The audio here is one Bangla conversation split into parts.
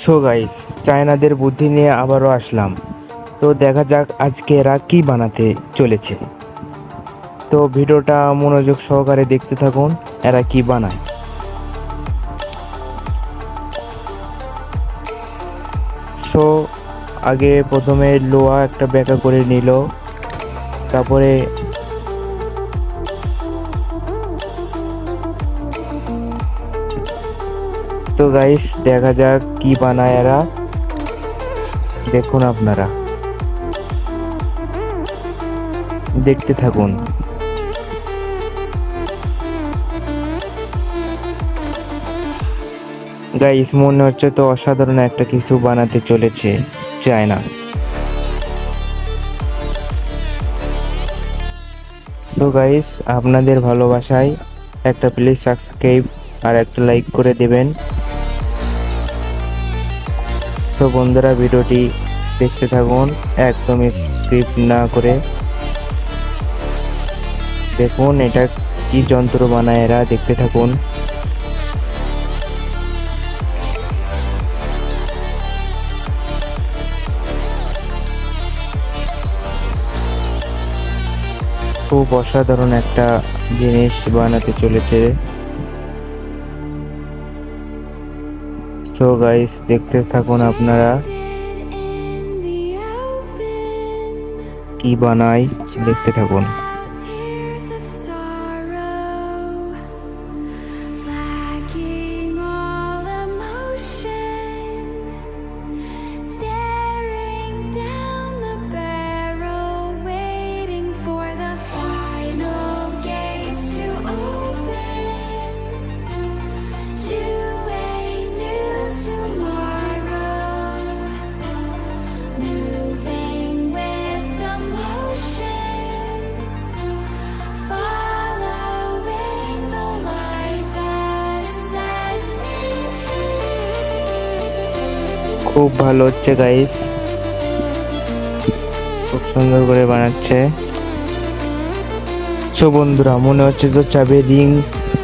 সো গাইস, চায়নাদের বুদ্ধি নিয়ে আবারও আসলাম। তো দেখা যাক আজকে এরা কি বানাতে চলেছে। তো ভিডিওটা মনোযোগ সহকারে দেখতে থাকুন, এরা কি বানায়। সো আগে প্রথমে লোহা একটা ব্যাকা করে নিল, তারপরে তো গাইস দেখা যাক কি বানায় এরা, দেখুন আপনারা দেখতে থাকুন। গাইস মনে হচ্ছে তো অসাধারণ একটা কিছু বানাতে চলেছে চায়না। তো গাইস আপনাদের ভালোবাসায় একটা প্লিজ সাবস্ক্রাইব আর একটা লাইক করে দেবেন। তো বন্ধুরা ভিডিওটি দেখতে থাকুন, একদম স্ক্রিপ্ট না করে। দেখুন এটা কি যন্ত্র বানায় এরা, দেখতে থাকুন। খুব অসাধারণ একটা জিনিস বানাতে চলেছে। সো গাইস দেখতে থাকুন আপনারা কি বানায়, দেখতে থাকুন। খুব ভালো হচ্ছে গাইস, খুব সুন্দর করে বানাচ্ছে। সো বন্ধুরা মনে হচ্ছে তো চাবির রিং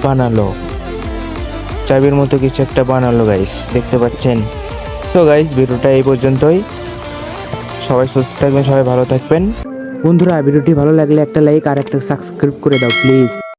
বানালো, চাবির মতো কিছু একটা বানালো গাইস, দেখতে পাচ্ছেন। সো গাইস ভিডিওটা এই পর্যন্তই। সবাই সুস্থ থাকবেন, সবাই ভালো থাকবেন। বন্ধুরা ভিডিওটি ভালো লাগলে একটা লাইক আর একটা সাবস্ক্রাইব করে দাও প্লিজ।